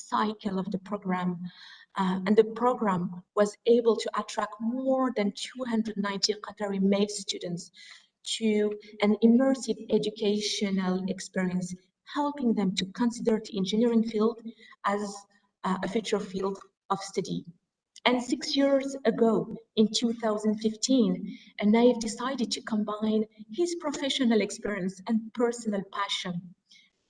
cycle of the program. And the program was able to attract more than 290 Qatari male students to an immersive educational experience, helping them to consider the engineering field as a future field of study. And 6 years ago, in 2015, Naif decided to combine his professional experience and personal passion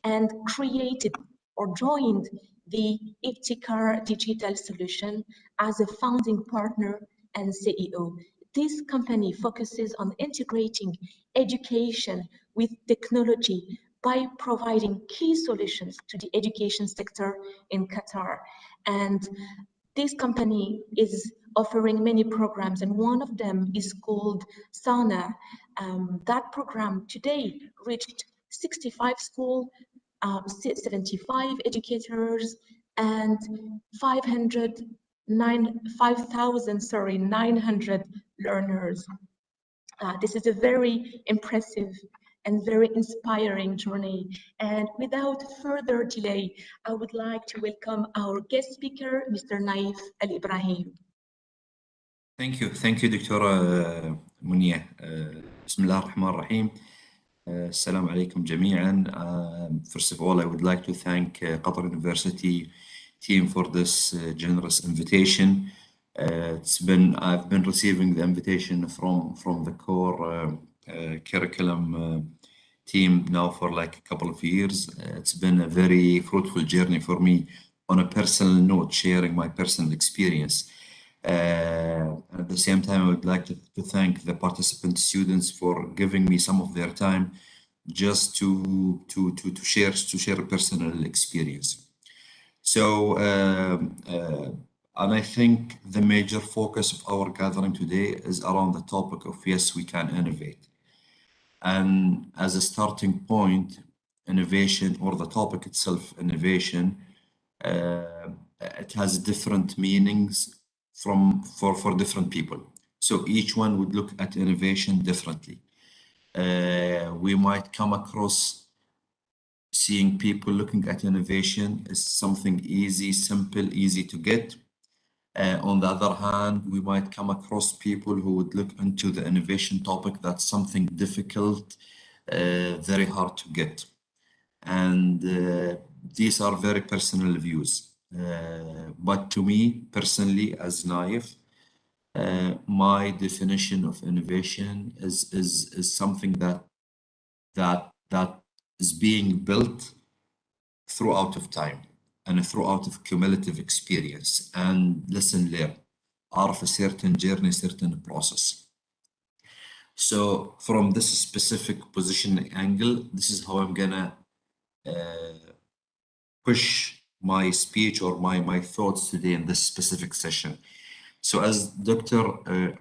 and created or joined the Ibtikar Digital Solution as a founding partner and CEO. This company focuses on integrating education with technology by providing key solutions to the education sector in Qatar. And this company is offering many programs, and one of them is called Sana. That program today reached 65 schools, 75 educators, and 5,900 learners. This is a very impressive and very inspiring journey. And without further delay, I would like to welcome our guest speaker, Mr. Naif Al Ibrahim. Thank you, Dr. Munia. Bismillah ar-Rahman ar-Rahim. Assalamu alaikum jami'an. First of all, I would like to thank Qatar University team for this generous invitation. I've been receiving the invitation from the core curriculum team now for like a couple of years. It's been a very fruitful journey for me on a personal note, sharing my personal experience. At the same time, I would like to thank the participant students for giving me some of their time just to share a personal experience. So, and I think the major focus of our gathering today is around the topic of yes, we can innovate. And as a starting point, innovation, or the topic itself, innovation, it has different meanings for different people. So each one would look at innovation differently. We might come across seeing people looking at innovation as something easy, simple, easy to get. On the other hand, we might come across people who would look into the innovation topic that's something difficult, very hard to get. And these are very personal views. But to me, personally, as Naif, my definition of innovation is something that is being built throughout of time and throughout of cumulative experience and lesson learned out of a certain journey, certain process. So from this specific positioning angle, this is how I'm gonna push my speech or my thoughts today in this specific session. So as Dr.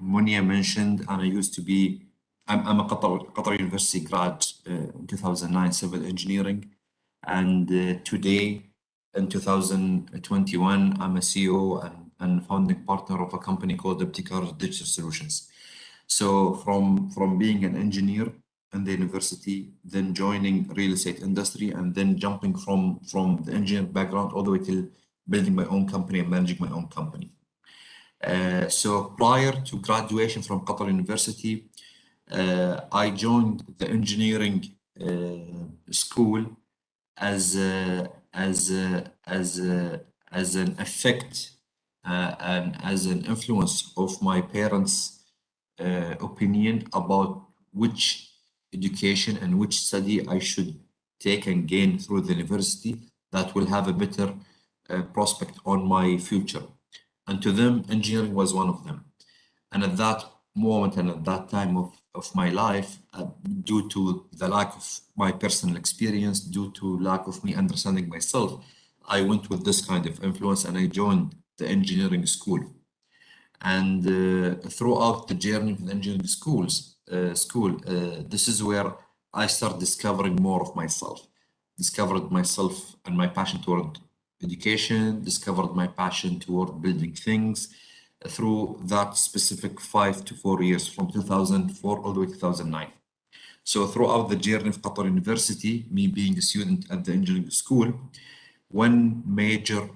Munia mentioned, and I used to be, I'm a Qatar University grad in 2009, civil engineering. And today, in 2021, I'm a CEO and founding partner of a company called Ibtikar Digital Solutions. So from being an engineer in the university, then joining real estate industry, and then jumping from the engineering background all the way to building my own company and managing my own company. So prior to graduation from Qatar University, I joined the engineering school as an effect and as an influence of my parents' opinion about which education and which study I should take and gain through the university that will have a better prospect on my future. And to them, engineering was one of them. And at that moment and at that time of my life, due to the lack of my personal experience, due to lack of me understanding myself, I went with this kind of influence and I joined the engineering school. And throughout the journey of the engineering school, this is where I start discovering more of myself, discovered myself and my passion toward education, discovered my passion toward building things through that specific 5 to 4 years from 2004 all the way to 2009. So throughout the journey of Qatar University, me being a student at the engineering school, one major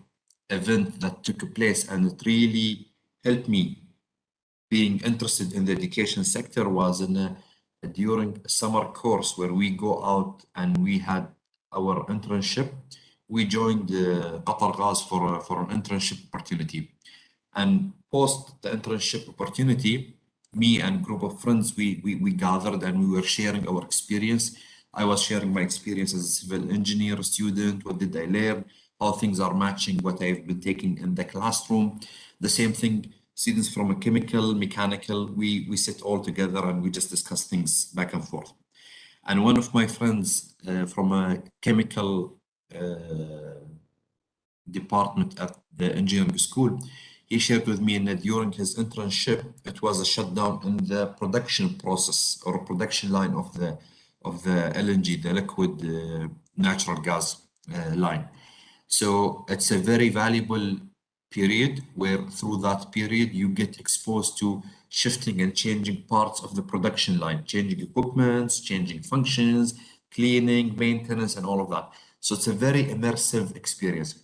event that took place, and it really helped me being interested in the education sector was during a summer course where we go out and we had our internship. We joined Qatar Gas for an internship opportunity. And post the internship opportunity, me and a group of friends, we gathered and we were sharing our experience. I was sharing my experience as a civil engineer student. What did I learn? How things are matching what I've been taking in the classroom. The same thing, students from a chemical, mechanical, we sit all together and we just discuss things back and forth. And one of my friends from a chemical department at the engineering school, he shared with me that during his internship, it was a shutdown in the production process or production line of the LNG, the liquid natural gas line. So it's a very valuable period where through that period you get exposed to shifting and changing parts of the production line, changing equipments, changing functions, cleaning, maintenance, and all of that. So it's a very immersive experience.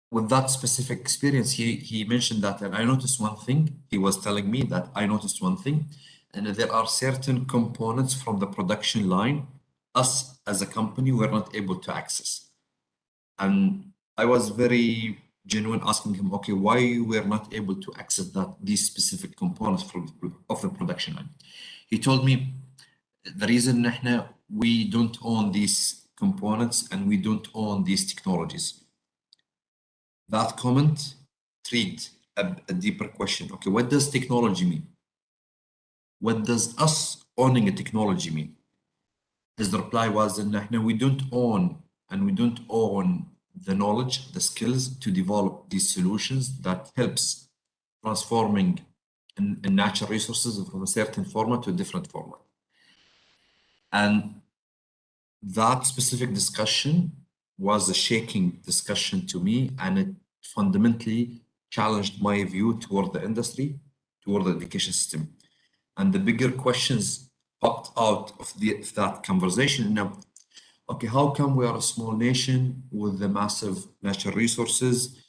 With that specific experience, he mentioned that, and I noticed one thing. He was telling me that I noticed one thing, and there are certain components from the production line us as a company were not able to access. And I was very genuine asking him, okay, why you were not able to access these specific components of the production line? He told me the reason we don't own these components and we don't own these technologies. That comment triggered a deeper question. Okay, what does technology mean? What does us owning a technology mean? His reply was that we don't own and we don't own the knowledge, the skills to develop these solutions that helps transforming in natural resources from a certain format to a different format. And that specific discussion was a shaking discussion to me, and it fundamentally challenged my view toward the industry, toward the education system. And the bigger questions popped out of that conversation. Now, okay, how come we are a small nation with the massive natural resources,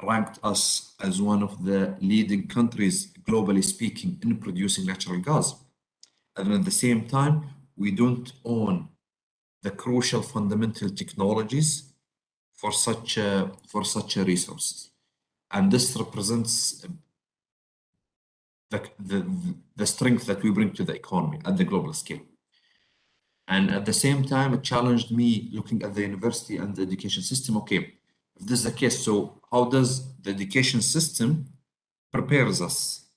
ranked us as one of the leading countries, globally speaking, in producing natural gas? And at the same time, we don't own the crucial fundamental technologies for such a resources. And this represents the strength that we bring to the economy at the global scale. And at the same time, it challenged me looking at the university and the education system. Okay, if this is the case, so how does the education system prepares us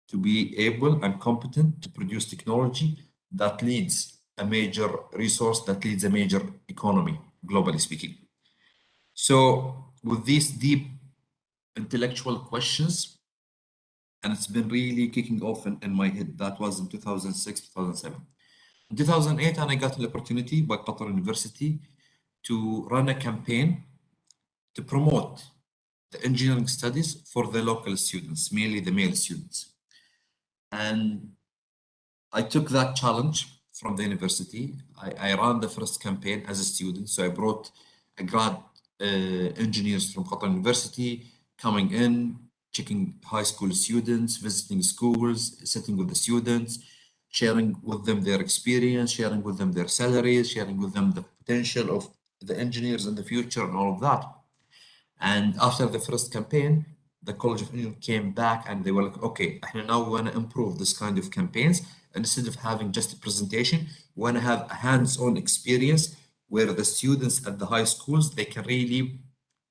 to be able and competent to produce technology that leads a major resource, that leads a major economy, globally speaking? So with these deep intellectual questions, and it's been really kicking off in my head. That was in 2006, 2007. In 2008, and I got an opportunity by Qatar University to run a campaign to promote the engineering studies for the local students, mainly the male students. And I took that challenge from the university. I ran the first campaign as a student. So I brought a grad engineers from Qatar University coming in, checking high school students, visiting schools, sitting with the students, sharing with them their experience, sharing with them their salaries, sharing with them the potential of the engineers in the future and all of that. And after the first campaign, the College of Engineering came back and they were like, okay, now we want to improve this kind of campaigns. And instead of having just a presentation, we want to have a hands-on experience where the students at the high schools, they can really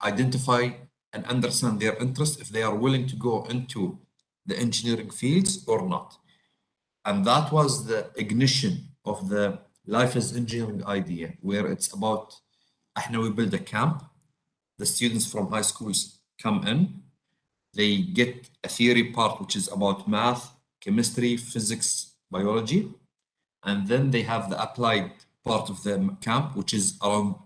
identify and understand their interest if they are willing to go into the engineering fields or not. And that was the ignition of the Life as Engineering idea, where it's about, we build a camp. The students from high schools come in, they get a theory part, which is about math, chemistry, physics, biology. And then they have the applied part of the camp, which is around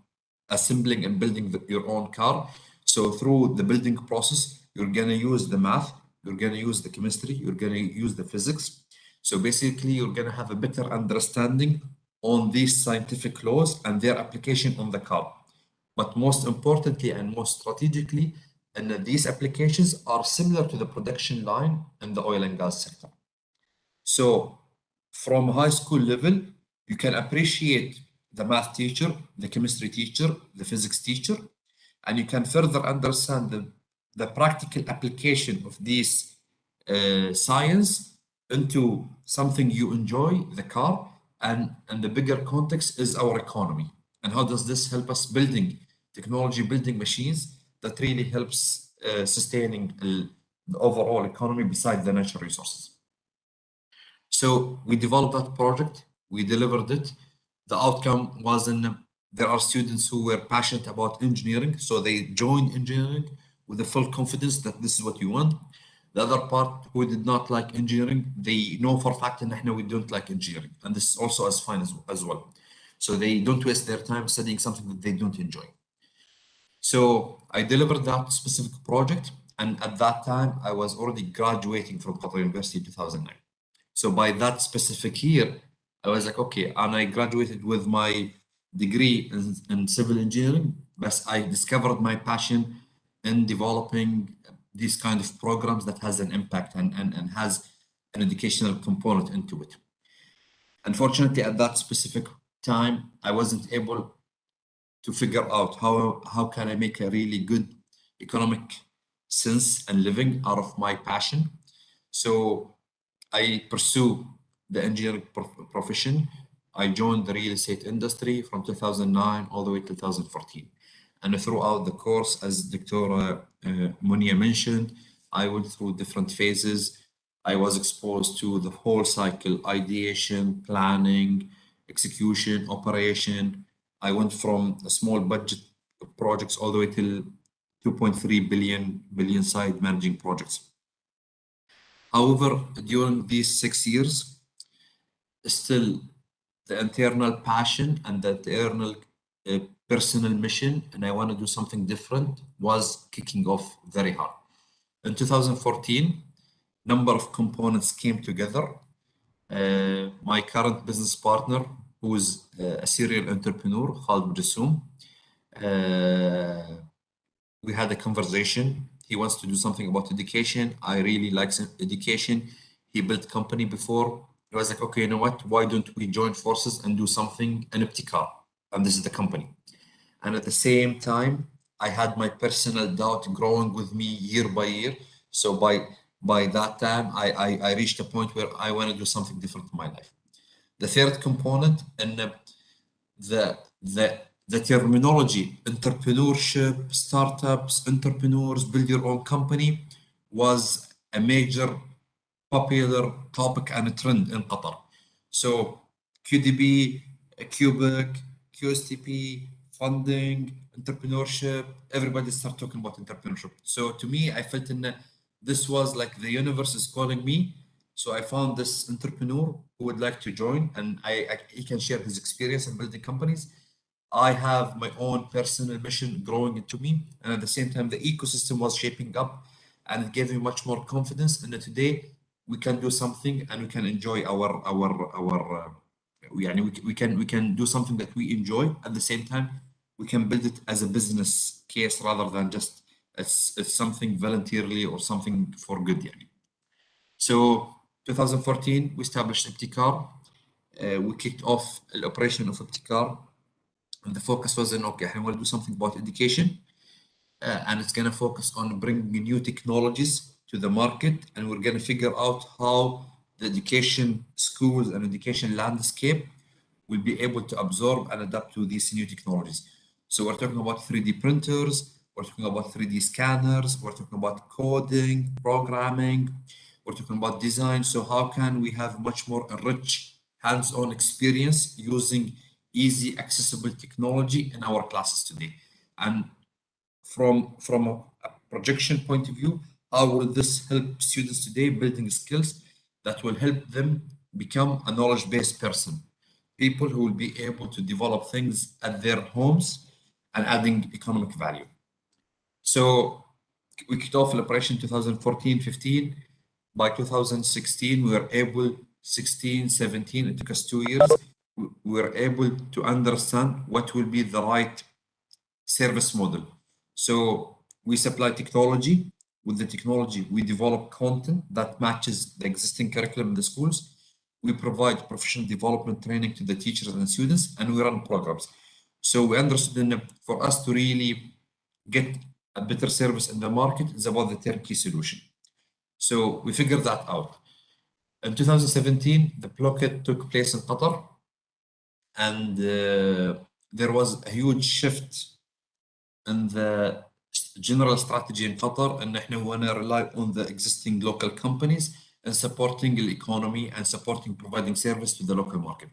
assembling and building your own car. So through the building process, you're going to use the math, you're going to use the chemistry, you're going to use the physics. So basically, you're going to have a better understanding on these scientific laws and their application on the car. but most importantly and most strategically, and that these applications are similar to the production line in the oil and gas sector. So from high school level, you can appreciate the math teacher, the chemistry teacher, the physics teacher, and you can further understand the practical application of these science into something you enjoy, the car, and the bigger context is our economy. And how does this help us building technology, building machines that really helps sustaining the overall economy besides the natural resources. So we developed that project, we delivered it. The outcome was there are students who were passionate about engineering, so they joined engineering with the full confidence that this is what you want. The other part who did not like engineering, they know for a fact that we don't like engineering, and this is also as fine as well. So they don't waste their time studying something that they don't enjoy. So I delivered that specific project, and at that time I was already graduating from Qatar University in 2009. So by that specific year, I was like, okay, and I graduated with my degree in civil engineering, but I discovered my passion in developing these kind of programs that has an impact and has an educational component into it. Unfortunately, at that specific time, I wasn't able to figure out how can I make a really good economic sense and living out of my passion. So I pursue the engineering profession. I joined the real estate industry from 2009 all the way to 2014. And throughout the course, as Dr. Munia mentioned, I went through different phases. I was exposed to the whole cycle: ideation, planning, execution, operation. I went from a small budget projects all the way till 2.3 billion side managing projects. However, during these 6 years, still the internal passion and the internal personal mission, and I want to do something different, was kicking off very hard. In 2014, number of components came together. My current business partner, who is a serial entrepreneur, Khalid Brassoum, we had a conversation. He wants to do something about education. I really like education. He built company before. I was like, okay, you know what? Why don't we join forces and do something in Iptikar? And this is the company. And at the same time, I had my personal doubt growing with me year by year. So by that time, I reached a point where I want to do something different in my life. The third component, and the terminology entrepreneurship, startups, entrepreneurs, build your own company, was a major popular topic and a trend in Qatar. So QDB, Cubic, QSTP, funding, entrepreneurship, everybody started talking about entrepreneurship. So to me, I felt this was like the universe is calling me. So I found this entrepreneur who would like to join, and he can share his experience in building companies. I have my own personal mission growing into me, and at the same time, the ecosystem was shaping up, and it gave me much more confidence. And that today we can do something, and we can enjoy we can do something that we enjoy. At the same time, we can build it as a business case rather than just it's something voluntarily or something for good. Yani. So 2014, we established Iptikar. We kicked off the operation of Iptikar. And the focus was in, okay, I want to do something about education. And it's going to focus on bringing new technologies to the market. And we're going to figure out how the education schools and education landscape will be able to absorb and adapt to these new technologies. So we're talking about 3D printers, we're talking about 3D scanners, we're talking about coding, programming, we're talking about design. So how can we have much more rich hands-on experience using easy, accessible technology in our classes today? And from a projection point of view, how will this help students today building skills that will help them become a knowledge-based person? People who will be able to develop things at their homes and adding economic value. So we kicked off operation 2014-15. By 2016, we were able, 16, 17, it took us 2 years. We were able to understand what will be the right service model. So we supply technology. With the technology, we develop content that matches the existing curriculum in the schools. We provide professional development training to the teachers and students, and we run programs. So we understood that for us to really get a better service in the market is about the turnkey solution. So we figured that out. In 2017, the blockade took place in Qatar, and there was a huge shift in the general strategy in Qatar, and we want to rely on the existing local companies and supporting the economy and supporting providing service to the local market.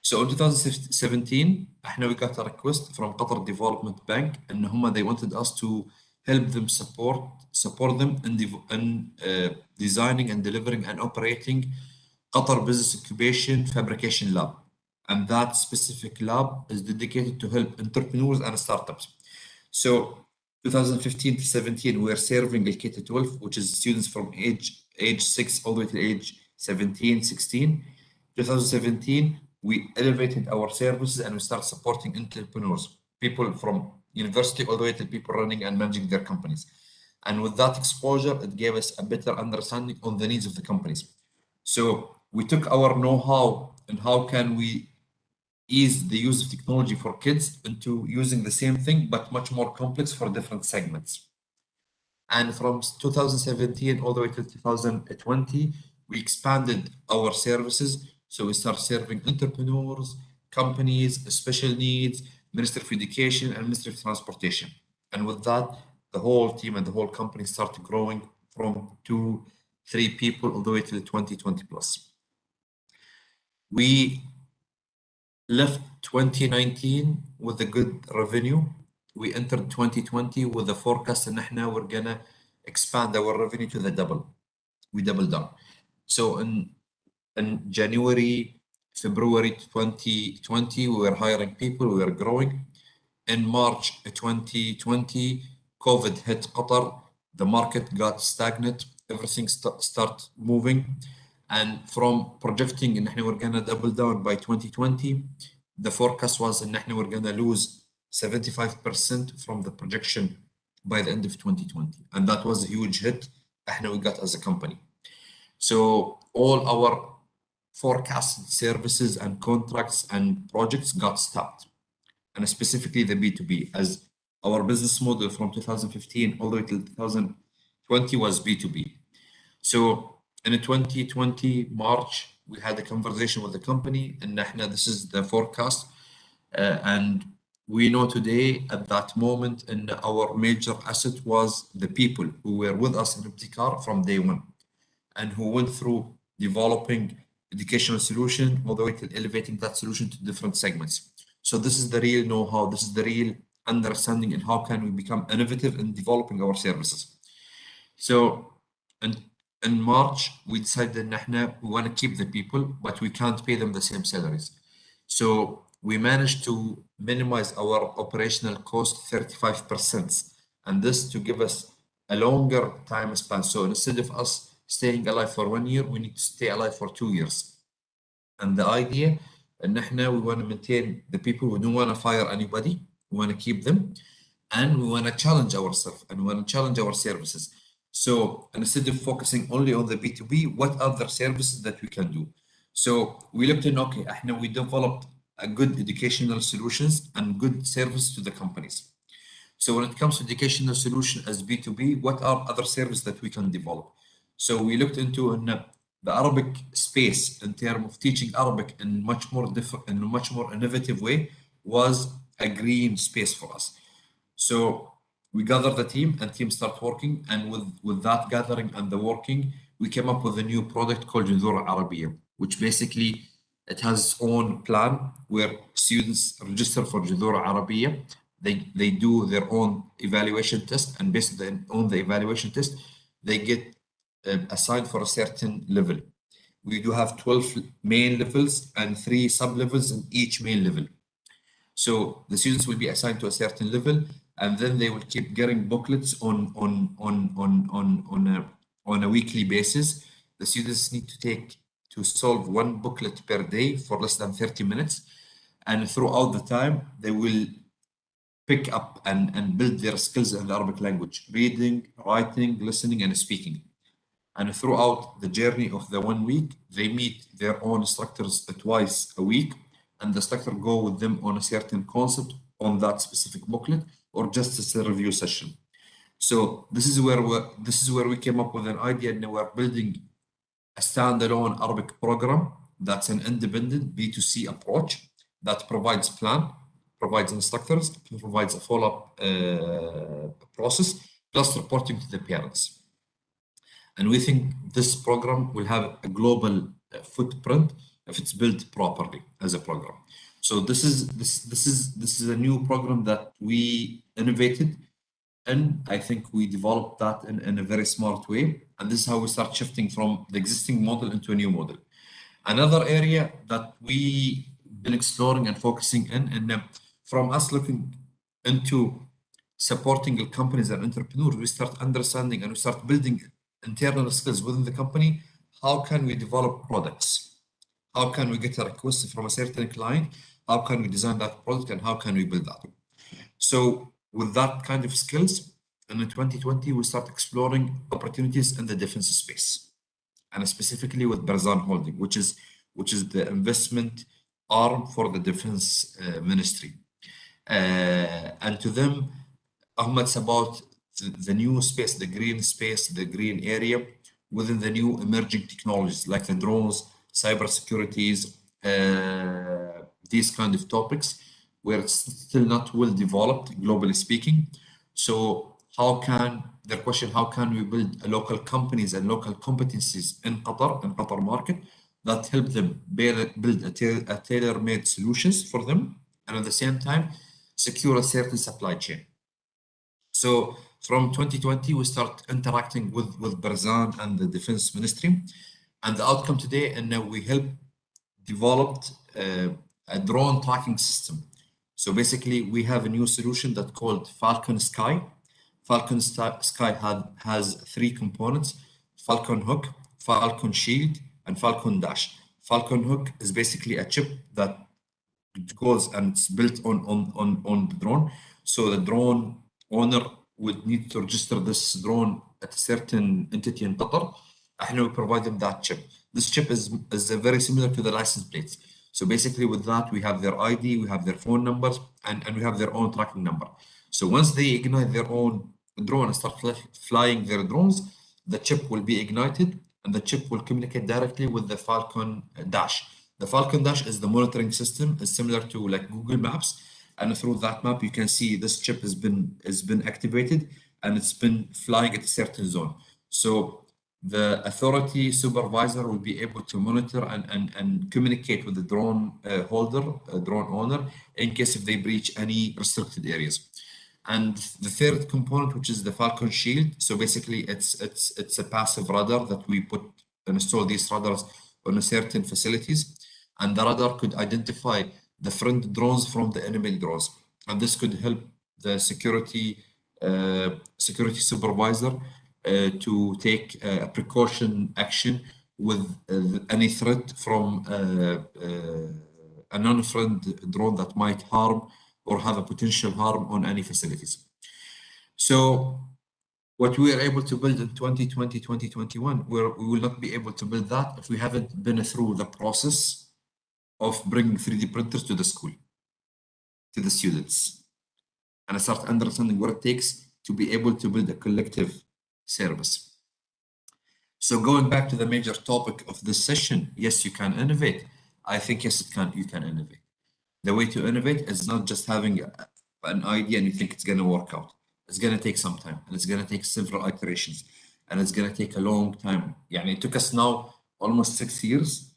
So in 2017, we got a request from Qatar Development Bank, and they wanted us to help them support them in designing and delivering and operating Qatar Business Incubation Fabrication Lab. And that specific lab is dedicated to help entrepreneurs and startups. So 2015 to 17, we are serving the K-12, which is students from age 6 all the way to age 17, 16. 2017, we elevated our services and we start supporting entrepreneurs, people from university all the way to people running and managing their companies. And with that exposure, it gave us a better understanding on the needs of the companies. So we took our know-how and how can we ease the use of technology for kids into using the same thing, but much more complex for different segments. And from 2017 all the way to 2020, we expanded our services. So we start serving entrepreneurs, companies, special needs, Ministry of Education, and Ministry of Transportation. And with that, the whole team and the whole company started growing from 2, 3 people all the way to the 20 plus. We left 2019 with a good revenue. We entered 2020 with a forecast and we're gonna expand our revenue to the double. We doubled down. So in January, February 2020, we were hiring people, we were growing. In March 2020, COVID hit Qatar, the market got stagnant, everything start moving. And from projecting and we're gonna double down by 2020, the forecast was and we're gonna lose 75% from the projection by the end of 2020. And that was a huge hit we got as a company. So all our forecasted services and contracts and projects got stopped. And specifically the B2B, as our business model from 2015 all the way till 2020 was B2B. So in 2020 March, we had a conversation with the company, and this is the forecast. And we know today at that moment, and our major asset was the people who were with us in Iptikar from day one, and who went through developing educational solution all the way to elevating that solution to different segments. So this is the real know-how, this is the real understanding, and how can we become innovative in developing our services. So in March, we decided that we want to keep the people, but we can't pay them the same salaries. So we managed to minimize our operational cost 35%, and this to give us a longer time span. So instead of us staying alive for 1 year, we need to stay alive for 2 years. And the idea, and we want to maintain the people, we don't want to fire anybody, we want to keep them, and we want to challenge ourselves and we want to challenge our services. So instead of focusing only on the B2B, what other services that we can do? So we looked in, okay, we developed a good educational solutions and good service to the companies. So when it comes to educational solution as B2B, what are other services that we can develop? So we looked into the Arabic space in terms of teaching Arabic in much more different and much more innovative way was a green space for us. So we gathered the team and team start working, and with that gathering and the working, we came up with a new product called Judhur Arabiya, which basically it has its own plan where students register for Judhur Arabiya. They do their own evaluation test, and based on the evaluation test, they get assigned for a certain level. We do have 12 main levels and 3 sub-levels in each main level. So the students will be assigned to a certain level, and then they will keep getting booklets on a weekly basis. The students need to solve 1 booklet per day for less than 30 minutes. And throughout the time, they will pick up and build their skills in the Arabic language, reading, writing, listening, and speaking. And throughout the journey of the 1 week, they meet their own instructors twice a week, and the instructor go with them on a certain concept on that specific booklet, or just as a review session. So this is where we came up with an idea, and we're building a standalone Arabic program that's an independent B2C approach that provides plan, provides instructors, provides a follow-up process, plus reporting to the parents. And we think this program will have a global footprint if it's built properly as a program. So this is a new program that we innovated, and I think we developed that in a very smart way. And this is how we start shifting from the existing model into a new model. Another area that we've been exploring and focusing in, and from us looking into supporting the companies and entrepreneurs, we start understanding and we start building internal skills within the company. How can we develop products? How can we get a request from a certain client? How can we design that product, and how can we build that? So with that kind of skills, in 2020, we start exploring opportunities in the defense space, and specifically with Barzan Holding, which is the investment arm for the defense ministry. And to them, Ahmed's about the new space, the green space, the green area within the new emerging technologies like the drones, cyber securities, these kind of topics where it's still not well developed, globally speaking. So how can we build local companies and local competencies in Qatar market that help them build a tailor-made solutions for them, and at the same time secure a certain supply chain. So from 2020, we start interacting with Barzan and the Defense Ministry, and the outcome today, and now we help developed a drone tracking system. So basically, we have a new solution that's called Falcon Sky. Falcon Sky has 3 components: Falcon Hook, Falcon Shield, and Falcon Dash. Falcon Hook is basically a chip that goes and it's built on the drone. So the drone owner would need to register this drone at a certain entity in Qatar, and we provide them that chip. This chip is very similar to the license plates. So basically with that, we have their ID, we have their phone numbers, and we have their own tracking number. So once they ignite their own drone and start flying their drones, the chip will be ignited and the chip will communicate directly with the Falcon Dash. The Falcon Dash is the monitoring system, is similar to like Google Maps. And through that map, you can see this chip has been activated and it's been flying at a certain zone. So the authority supervisor will be able to monitor and communicate with the drone drone owner in case if they breach any restricted areas. And the third component, which is the Falcon Shield. So basically it's a passive radar that we put and install these radars on certain facilities. And the radar could identify the friend drones from the enemy drones. And this could help the security supervisor to take a precaution action with any threat from a non-friend drone that might harm or have a potential harm on any facilities. So what we are able to build in 2020, 2021, we will not be able to build that if we haven't been through the process of bringing 3D printers to the school, to the students, and start understanding what it takes to be able to build a collective service. So going back to the major topic of this session, yes, you can innovate. I think yes, you can innovate. The way to innovate is not just having an idea and you think it's going to work out. It's going to take some time, and it's going to take several iterations, and it's going to take a long time. Yeah, it took us now almost 6 years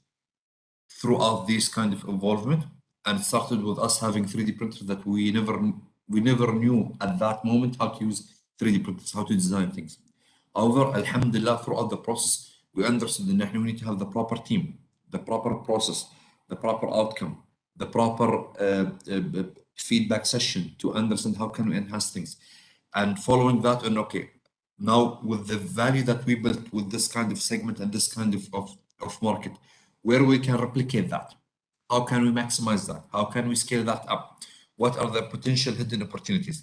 throughout this kind of involvement, and it started with us having 3D printers that we never knew at that moment how to use 3D printers, how to design things. However, alhamdulillah, throughout the process, we understood that we need to have the proper team, the proper process, the proper outcome, the proper feedback session to understand how can we enhance things. And following that, and okay, now with the value that we built with this kind of segment and this kind of market, where we can replicate that, how can we maximize that, how can we scale that up, what are the potential hidden opportunities,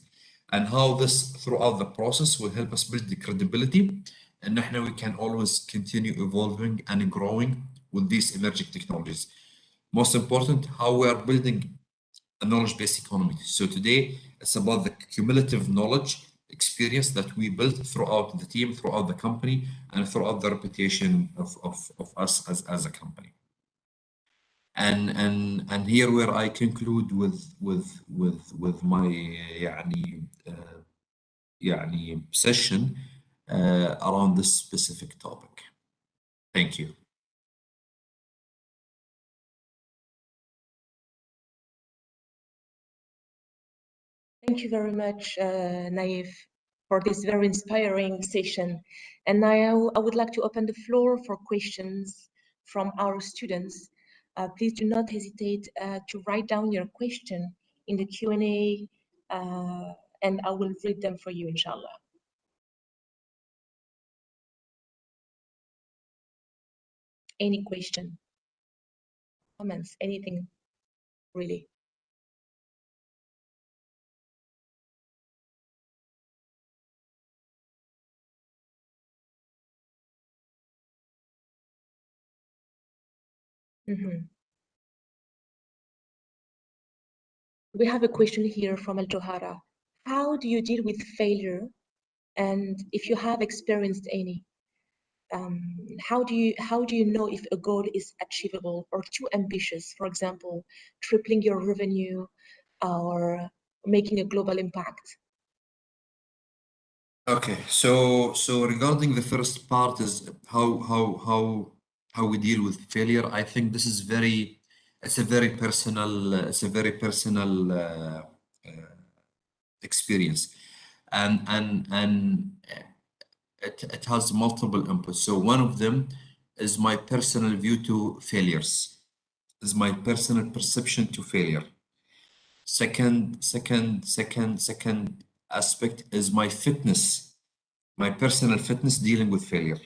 and how this throughout the process will help us build the credibility, and now we can always continue evolving and growing with these emerging technologies. Most important, how we are building a knowledge-based economy. So today, it's about the cumulative knowledge experience that we built throughout the team, throughout the company, and throughout the reputation of us as a company. And here where I conclude with my session around this specific topic. Thank you. Thank you very much, Naif, for this very inspiring session. And now I would like to open the floor for questions from our students. Please do not hesitate to write down your question in the Q&A, and I will read them for you, inshallah. Any question, comments, anything, really? Mm-hmm. We have a question here from Al Johara. How do you deal with failure? And if you have experienced any, how do you know if a goal is achievable or too ambitious? For example, tripling your revenue or making a global impact. Okay, so regarding the first part is how we deal with failure. I think this is it's a very personal experience, and it has multiple inputs. So one of them is my personal view to failures, is my personal perception to failure. Second aspect is my fitness, my personal fitness dealing with failure.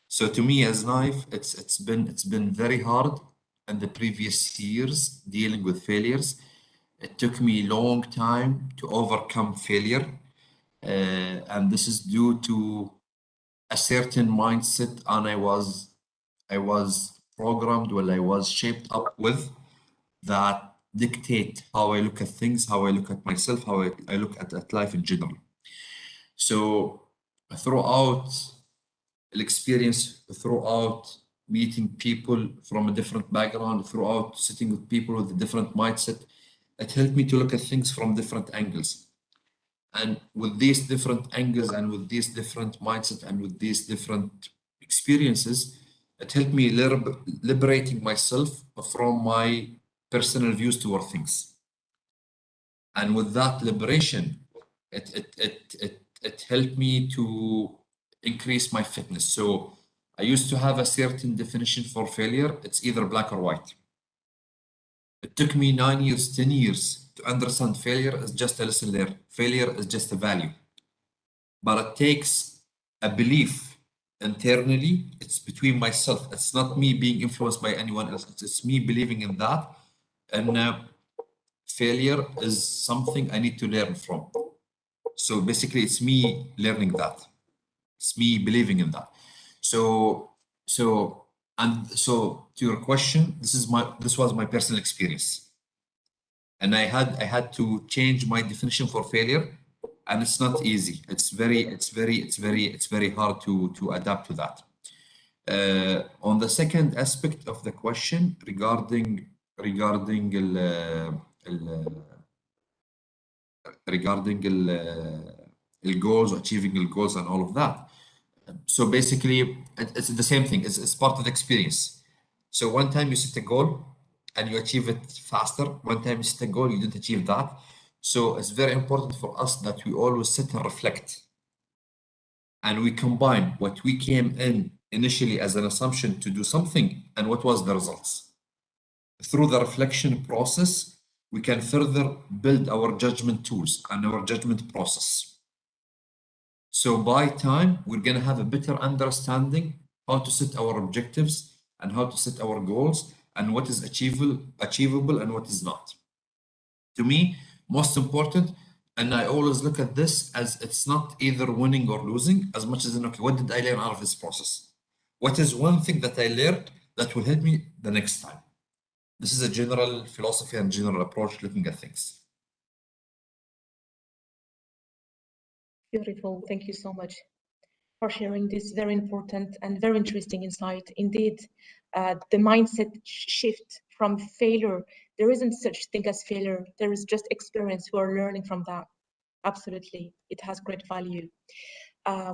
So to me as Naif, it's been very hard in the previous years dealing with failures. It took me a long time to overcome failure, and this is due to a certain mindset, and I was programmed, well, I was shaped up with that dictate how I look at things, how I look at myself, how I look at life in general. So throughout the experience, throughout meeting people from a different background, throughout sitting with people with a different mindset, it helped me to look at things from different angles. And with these different angles and with these different mindset and with these different experiences, it helped me liberating myself from my personal views toward things. And with that liberation, it helped me to increase my fitness. So I used to have a certain definition for failure. It's either black or white. It took me 9 years, 10 years to understand failure is just a lesson there. Failure is just a value. But it takes a belief internally. It's between myself. It's not me being influenced by anyone else. It's me believing in that. And failure is something I need to learn from. So basically, it's me learning that. It's me believing in that. So to your question, this was my personal experience, and I had to change my definition for failure, and it's not easy. It's very hard to adapt to that. On the second aspect of the question regarding goals, achieving the goals, and all of that. So basically, it's the same thing. It's part of the experience. So one time you set a goal and you achieve it faster. One time you set a goal, you didn't achieve that. So it's very important for us that we always sit and reflect. And we combine what we came in initially as an assumption to do something and what was the results. Through the reflection process, we can further build our judgment tools and our judgment process. So by time, we're going to have a better understanding how to set our objectives and how to set our goals and what is achievable and what is not. To me, most important, and I always look at this as it's not either winning or losing, as much as in, okay, what did I learn out of this process? What is one thing that I learned that will help me the next time? This is a general philosophy and general approach looking at things. Beautiful. Thank you so much for sharing this very important and very interesting insight. Indeed, the mindset shift from failure, there isn't such thing as failure. There is just experience. We are learning from that. Absolutely. It has great value.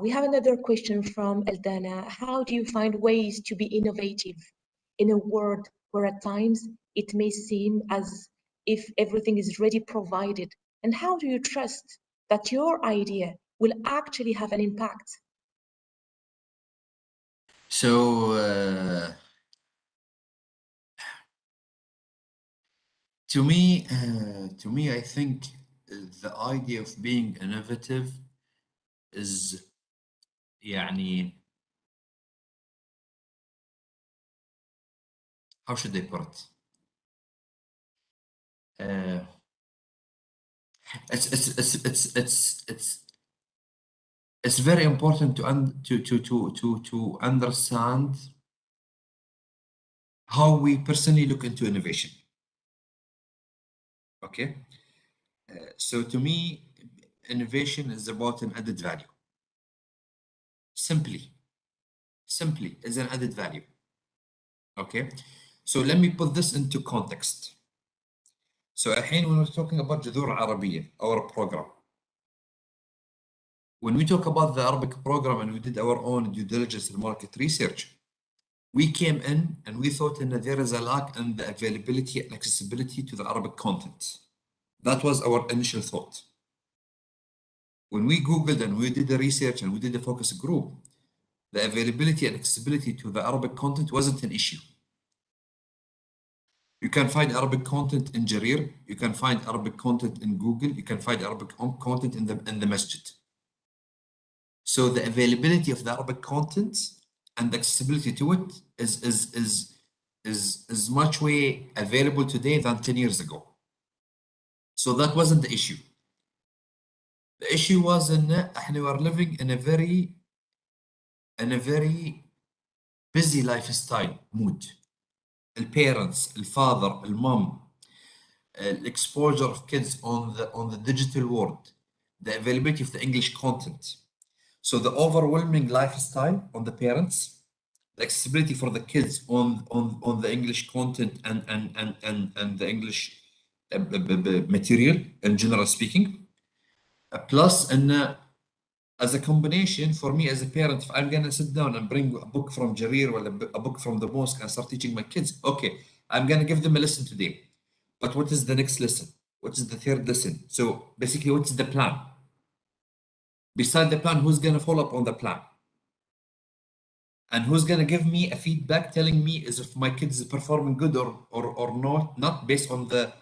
We have another question from Eldana. How do you find ways to be innovative in a world where at times it may seem as if everything is ready provided? And how do you trust that your idea will actually have an impact? So, to me, I think the idea of being innovative is, يعني, how should I put it? It's very important to understand how we personally look into innovation. Okay, so to me, innovation is about an added value. Simply is an added value. Okay, so let me put this into context. So الحين when we're talking about جذور عربية, our program, when we talk about the Arabic program and we did our own due diligence and market research, we came in and we thought that there is a lack in the availability and accessibility to the Arabic content. That was our initial thought. When we Googled and we did the research and we did the focus group, the availability and accessibility to the Arabic content wasn't an issue. You can find Arabic content in Jarir, you can find Arabic content in Google, you can find Arabic content in the masjid. So the availability of the Arabic content and the accessibility to it is much way available today than 10 years ago. So that wasn't the issue. The issue was in we are living in a very busy lifestyle mood. The parents, the father, the mom, the exposure of kids on the digital world, the availability of the English content. So the overwhelming lifestyle on the parents, the accessibility for the kids on the English content and the English material in general speaking, plus and as a combination for me as a parent, if I'm gonna sit down and bring a book from Jarir or a book from the mosque and start teaching my kids, okay, I'm gonna give them a lesson today. But what is the next lesson? What is the third lesson? So basically, what's the plan? Beside the plan, who's gonna follow up on the plan? And who's gonna give me a feedback telling me is if my kids is performing good or not based on the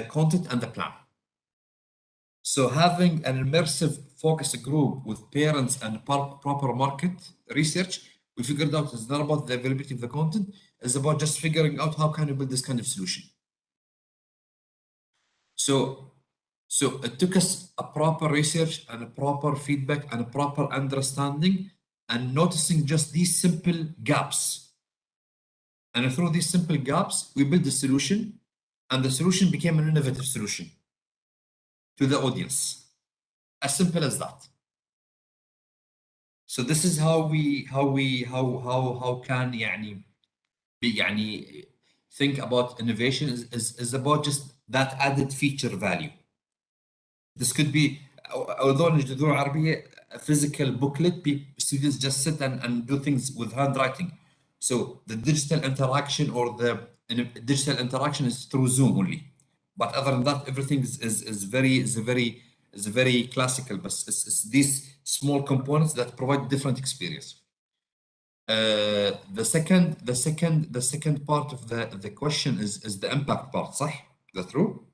content and the plan. So having an immersive focus group with parents and proper market research, we figured out it's not about the availability of the content, it's about just figuring out how can you build this kind of solution. So it took us a proper research and a proper feedback and a proper understanding and noticing just these simple gaps. And through these simple gaps, we built the solution, and the solution became an innovative solution to the audience. As simple as that. So this is how can think about innovation is about just that added feature value. This could be, although in الجذور العربية, a physical booklet, students just sit and do things with handwriting. So the digital interaction or the digital interaction is through Zoom only. But other than that, everything is very classical. But it's these small components that provide different experience. The second part of the question is the impact part. صح? Is that true?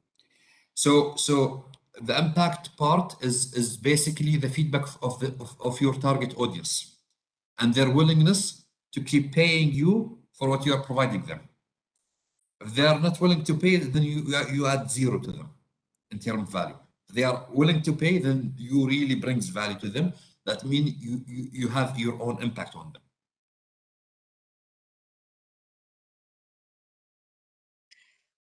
So the impact part is basically the feedback of your target audience and their willingness to keep paying you for what you are providing them. If they are not willing to pay, then you add zero to them. in terms of value. They are willing to pay, then you really brings value to them. That means you have your own impact on them.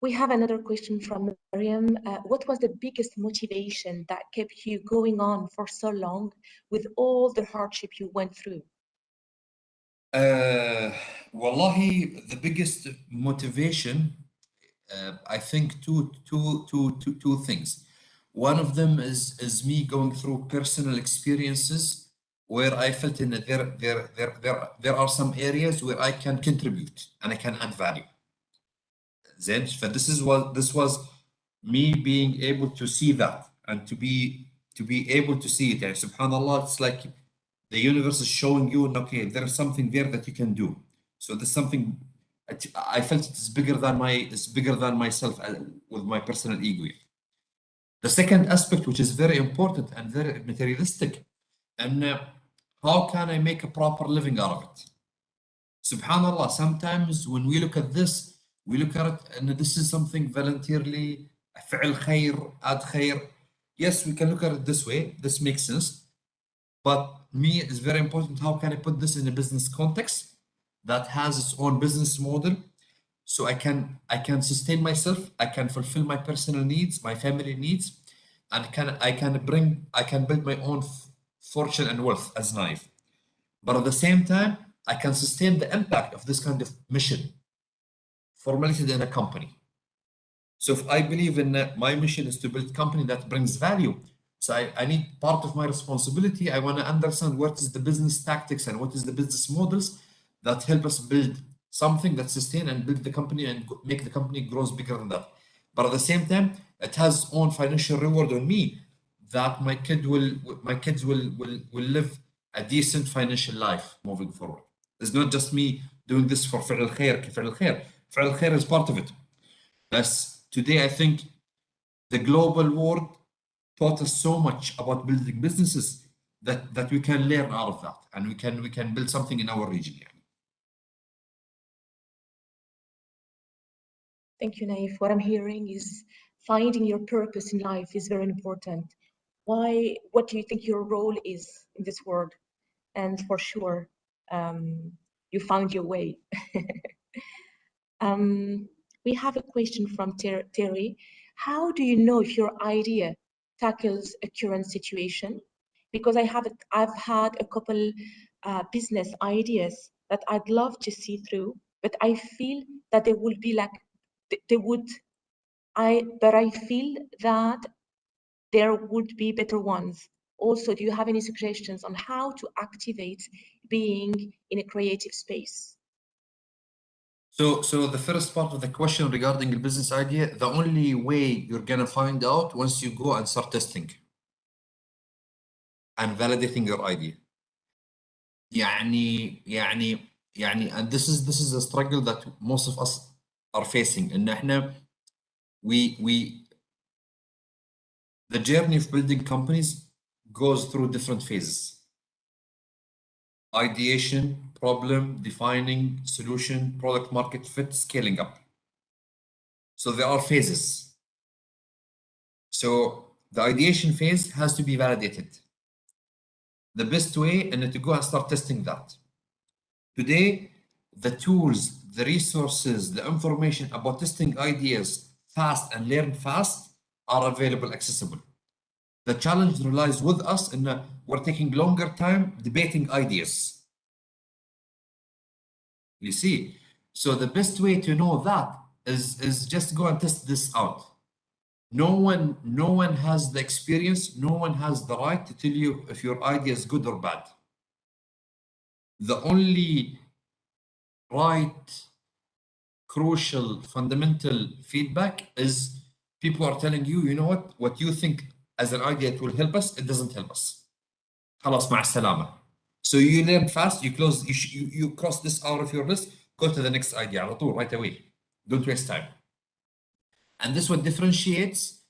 We have another question from Mariam. What was the biggest motivation that kept you going on for so long with all the hardship you went through? Wallahi, the biggest motivation, I think two things. One of them is me going through personal experiences where I felt in that there are some areas where I can contribute and I can add value. Then, but this was me being able to see that and to be able to see it. يعني, subhanallah, it's like the universe is showing you, okay, there is something there that you can do. So there's something I felt it's bigger than myself with my personal ego. The second aspect, which is very important and very materialistic, and how can I make a proper living out of it? Subhanallah, sometimes when we look at this, we look at it and this is something voluntarily, فعل خير, add خير. Yes, we can look at it this way. This makes sense. But me, it's very important. How can I put this in a business context that has its own business model? So I can sustain myself. I can fulfill my personal needs, my family needs, and I can build my own fortune and wealth as knife. But at the same time, I can sustain the impact of this kind of mission formulated in a company. So if I believe in my mission is to build a company that brings value, so I need part of my responsibility. I want to understand what is the business tactics and what is the business models that help us build something that sustain and build the company and make the company grows bigger than that. But at the same time, it has own financial reward on me that my kids will live a decent financial life moving forward. It's not just me doing this for فعل الخير كفعل الخير. فعل الخير is part of it. That's today I think the global world taught us so much about building businesses that we can learn out of that and we can build something in our region. Yeah. Thank you, Naif. What I'm hearing is finding your purpose in life is very important. What do you think your role is in this world? And for sure, you found your way. We have a question from Terry. How do you know if your idea tackles a current situation? Because I've had a couple business ideas that I'd love to see through, but I feel that they would be like, but I feel that there would be better ones. Also, do you have any suggestions on how to activate being in a creative space? So the first part of the question regarding the business idea, the only way you're gonna find out once you go and start testing and validating your idea. And this is a struggle that most of us are facing. إن إحنا the journey of building companies goes through different phases. Ideation, problem, defining, solution, product market fit, scaling up. So there are phases. So the ideation phase has to be validated. The best way is to go and start testing that. Today, the tools, the resources, the information about testing ideas fast and learn fast are available, accessible. The challenge relies with us in we're taking longer time debating ideas. You see, so the best way to know that is just go and test this out. No one has the experience, no one has the right to tell you if your idea is good or bad. The only right, crucial, fundamental feedback is people are telling you, you know what you think as an idea it will help us, it doesn't help us. خلاص مع السلامة. So you learn fast, you cross this out of your list, go to the next idea على طول, right away. Don't waste time. And this what differentiates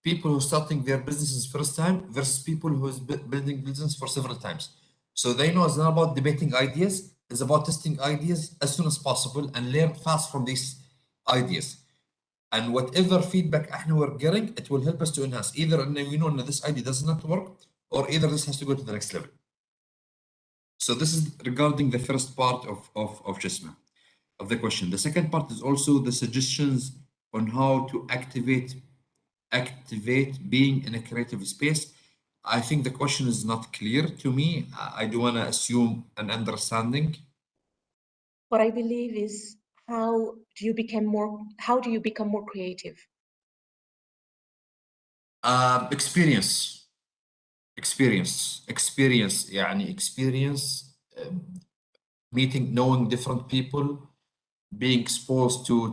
people who are starting their businesses first time versus people who is building business for several times. So they know it's not about debating ideas, it's about testing ideas as soon as possible and learn fast from these ideas. and whatever feedback احنا we're getting, it will help us to enhance. Either ان we know that this idea does not work, or either this has to go to the next level. So this is regarding the first part of Jisma, of the question. The second part is also the suggestions on how to activate being in a creative space. I think the question is not clear to me. I do want to assume an understanding. What I believe is, how do you become more creative? Experience يعني experience, meeting, knowing different people, being exposed to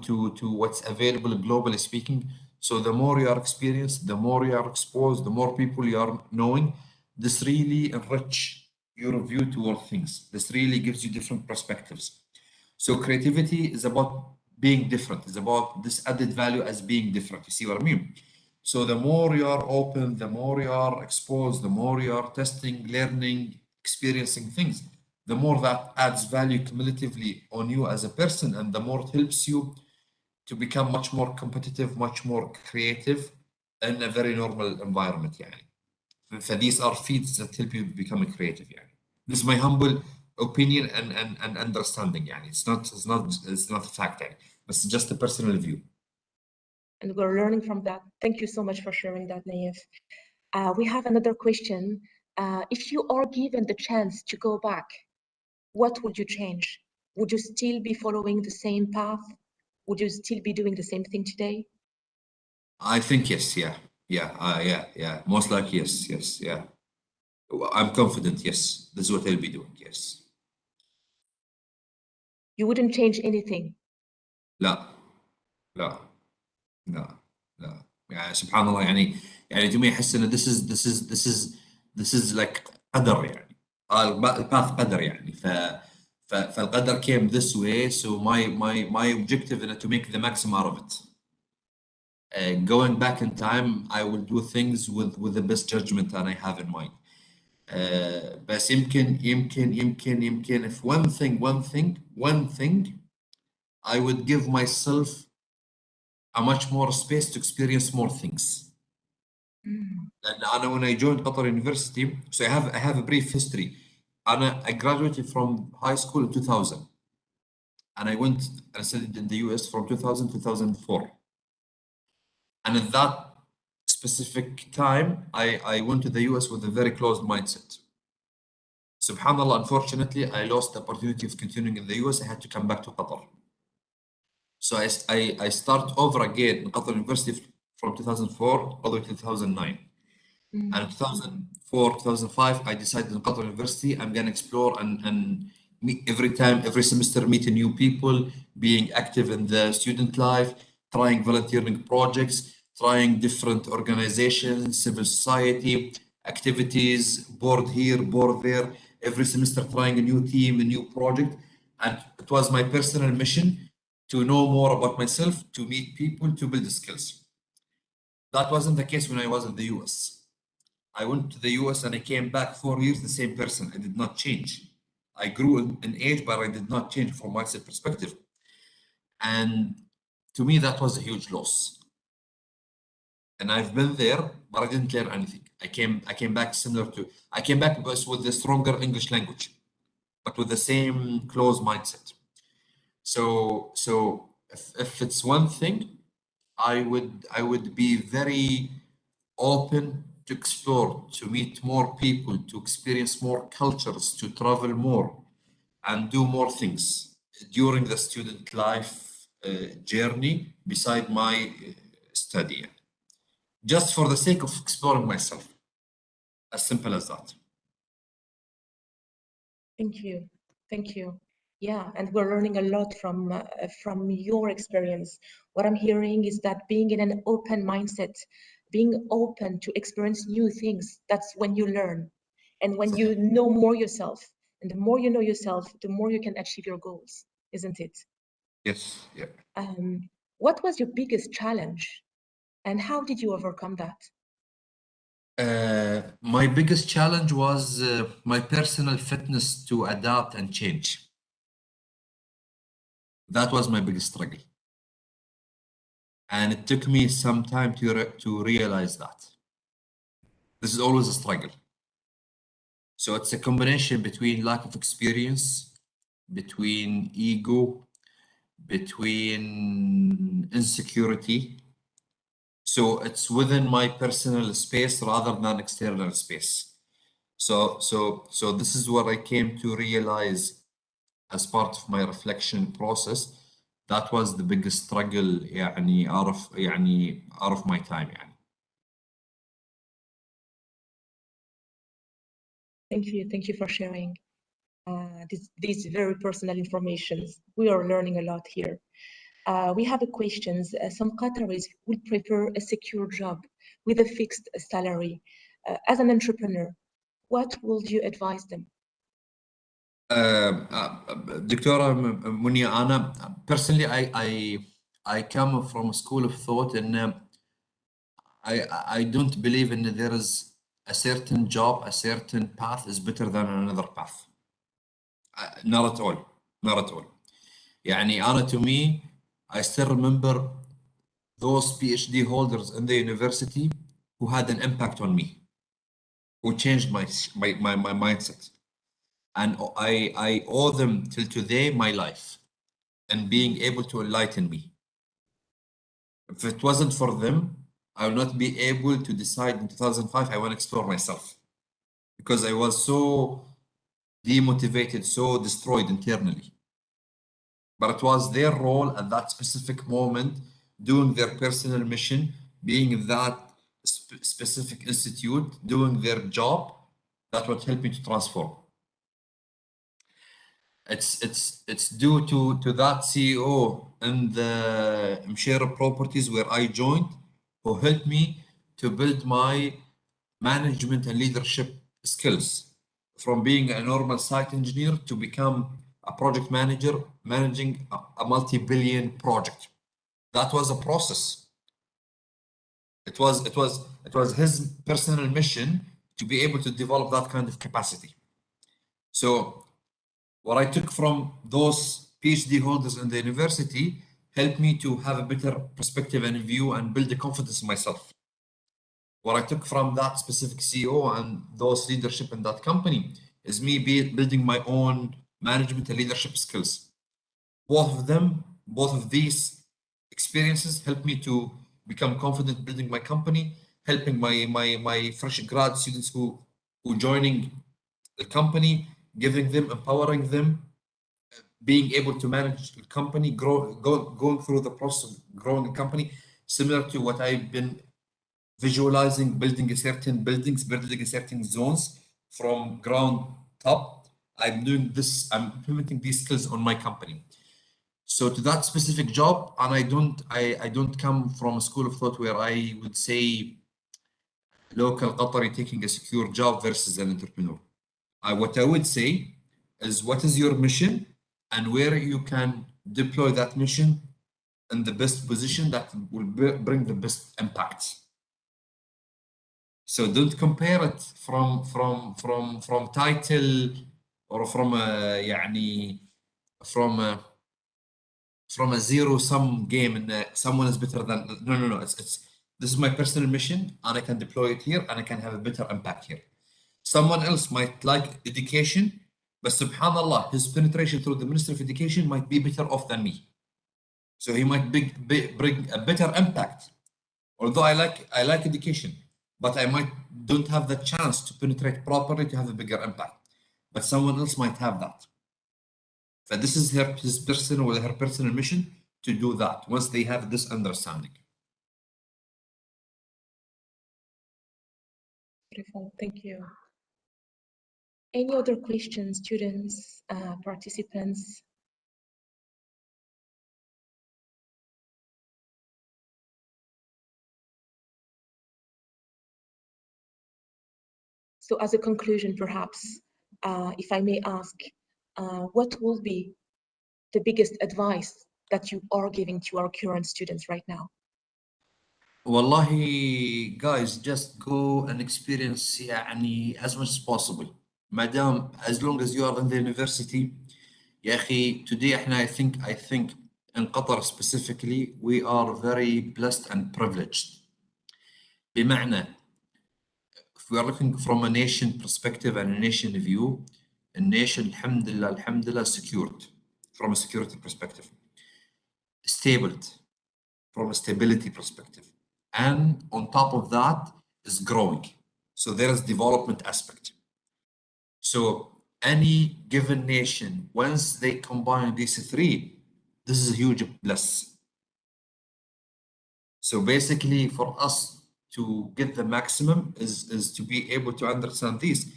what's available globally speaking. So the more you are experienced, the more you are exposed, the more people you are knowing, this really enrich your view toward things. This really gives you different perspectives. So creativity is about being different. It's about this added value as being different. You see what I mean? So the more you are open, the more you are exposed, the more you are testing, learning, experiencing things, the more that adds value cumulatively on you as a person, and the more it helps you to become much more competitive, much more creative in a very normal environment. يعني. So these are feats that help you become creative. يعني. This is my humble opinion and understanding. يعني. It's not a fact. يعني. But it's just a personal view. And we're learning from that. Thank you so much for sharing that, Naif. We have another question. If you are given the chance to go back, what would you change? Would you still be following the same path? Would you still be doing the same thing today? I think yes, yeah. Most likely yes, yeah. I'm confident, yes. This is what I'll be doing, yes. You wouldn't change anything? لا لا لا لا يعني سبحان الله يعني to me أحس إن this is like قدر يعني الباث قدر يعني فالقدر came this way, so my objective is to make the maximum out of it. Going back in time, I will do things with the best judgment that I have in mind. بس يمكن if one thing I would give myself a much more space to experience more things. And when I joined Qatar University, so I have a brief history. I graduated from high school in 2000, and I went and studied in the US from 2000 to 2004. And at that specific time, I went to the US with a very closed mindset. Subhanallah, unfortunately, I lost the opportunity of continuing in the US. I had to come back to Qatar. So I start over again in Qatar University from 2004 all the way to 2009. And in 2004, 2005, I decided in Qatar University, I'm going to explore and meet every semester, meeting new people, being active in the student life, trying volunteering projects, trying different organizations, civil society, activities, board here, board there, every semester trying a new team, a new project. And it was my personal mission to know more about myself, to meet people, to build skills. That wasn't the case when I was in the US. I went to the US and I came back 4 years the same person. I did not change. I grew in age, but I did not change from mindset perspective. And to me, that was a huge loss. And I've been there, but I didn't learn anything. I came back I came back with the stronger English language, but with the same closed mindset. So if it's one thing, I would be very open to explore, to meet more people, to experience more cultures, to travel more, and do more things during the student life journey beside my study, just for the sake of exploring myself. As simple as that. Thank you. Thank you. Yeah, and we're learning a lot from your experience. What I'm hearing is that being in an open mindset, being open to experience new things, that's when you learn. And when you know more yourself, and the more you know yourself, the more you can achieve your goals, isn't it? Yes, yeah. What was your biggest challenge, and how did you overcome that? My biggest challenge was my personal fitness to adapt and change. That was my biggest struggle. And it took me some time to realize that. This is always a struggle. So it's a combination between lack of experience, between ego, between insecurity. So it's within my personal space rather than external space. So this is what I came to realize as part of my reflection process. That was the biggest struggle يعني out of my time يعني. Thank you for sharing these very personal informations. We are learning a lot here. We have a questions. Some Qataris would prefer a secure job with a fixed salary. As an entrepreneur, what would you advise them? دكتورة منيا أنا personally I come from a school of thought and I don't believe in there is a certain job, a certain path is better than another path. Not at all, not at all. يعني أنا to me, I still remember those PhD holders in the university who had an impact on me, who changed my mindset. And I owe them till today my life and being able to enlighten me. If it wasn't for them, I would not be able to decide in 2005 I want to explore myself because I was so demotivated, so destroyed internally. But it was their role at that specific moment, doing their personal mission, being in that specific institute, doing their job, that would help me to transform. It's due to that CEO and the Mshare Properties where I joined, who helped me to build my management and leadership skills from being a normal site engineer to become a project manager managing a multi-billion project. That was a process. It was his personal mission to be able to develop that kind of capacity. So what I took from those PhD holders in the university helped me to have a better perspective and view and build the confidence in myself. What I took from that specific CEO and those leadership in that company is me building my own management and leadership skills. Both of these experiences helped me to become confident building my company, helping my fresh grad students who joining the company, giving them, empowering them, being able to manage the company, going through the process of growing the company, similar to what I've been visualizing, building a certain buildings, building a certain zones from ground up. I'm doing this, I'm implementing these skills on my company. So to that specific job, and I don't come from a school of thought where I would say local Qatari taking a secure job versus an entrepreneur. What I would say is what is your mission and where you can deploy that mission in the best position that will bring the best impact. So don't compare it from title or from a يعني from a zero sum game and someone is better than no it's this is my personal mission and I can deploy it here and I can have a better impact here. Someone else might like education, but subhanallah, his penetration through the Ministry of Education might be better off than me. So he might bring a better impact. Although I like education, but I might don't have the chance to penetrate properly to have a bigger impact. But someone else might have that. So this is his personal or her personal mission to do that once they have this understanding. Beautiful, thank you. Any other questions, students, participants? So as a conclusion, perhaps, if I may ask, what will be the biggest advice that you are giving to our current students right now? Wallahi, guys, just go and experience يعني as much as possible. Madam, as long as you are in the university, يا أخي, today I think in Qatar specifically, we are very blessed and privileged. بمعنى, if we are looking from a nation perspective and a nation view, a nation, alhamdulillah, secured from a security perspective, stable from a stability perspective, and on top of that is growing. So there is development aspect. So any given nation, once they combine these three, this is a huge plus. So basically for us to get the maximum is to be able to understand this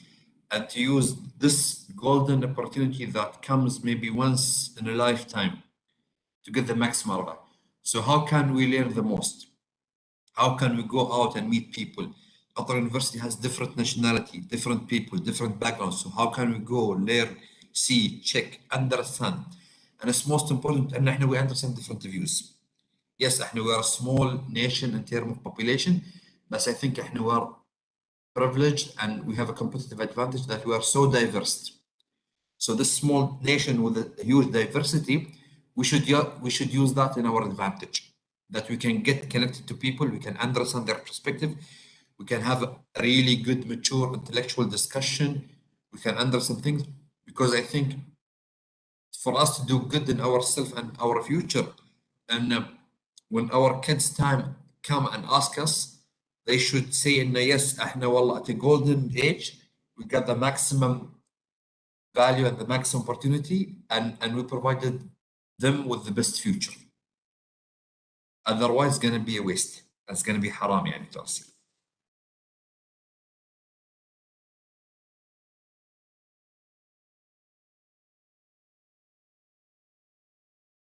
and to use this golden opportunity that comes maybe once in a lifetime to get the maximum out of it. So how can we learn the most? How can we go out and meet people? Qatar University has different nationality, different people, different backgrounds. So how can we go, learn, see, check, understand? And it's most important that we understand different views. Yes, we are a small nation in terms of population, but I think we are privileged and we have a competitive advantage that we are so diverse. So this small nation with a huge diversity, we should use that in our advantage. That we can get connected to people, we can understand their perspective, we can have a really good, mature, intellectual discussion, we can understand things, because I think for us to do good in ourselves and our future, and when our kids' time come and ask us, they should say, yes, wallah, at a golden age, we got the maximum value and the maximum opportunity, and we provided them with the best future. Otherwise, it's going to be a waste. It's going to be haram, يعني, to us.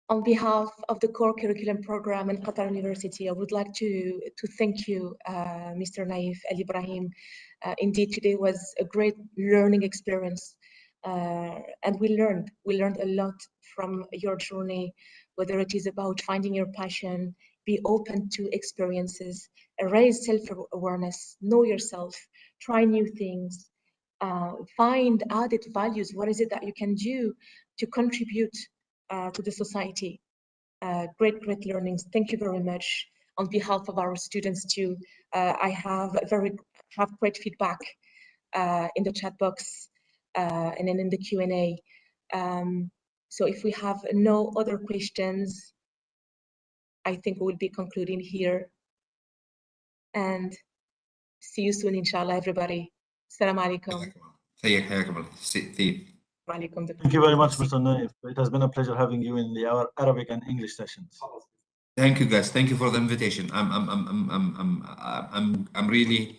On behalf of the core curriculum program in Qatar University, I would like to thank you, Mr. Naif Al Ibrahim. Indeed, today was a great learning experience, and we learned a lot from your journey, whether it is about finding your passion, be open to experiences, raise self-awareness, know yourself, try new things, find added values. What is it that you can do to contribute to the society? Great learnings. Thank you very much. On behalf of our students too, I have great feedback in the chat box and then in the Q&A. So if we have no other questions, I think we will be concluding here. And see you soon, inshallah, everybody. Assalamu alaikum. Thank you very much, Mr. Naif. It has been a pleasure having you in our Arabic and English sessions. Thank you, guys. Thank you for the invitation. I'm really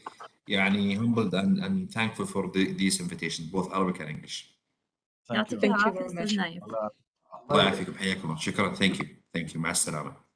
humbled and thankful for these invitations, both Arabic and English. Thank you. Thank you very much. الله الله يعافيكم. حياكم الله. شكرا. Thank you. مع السلامة.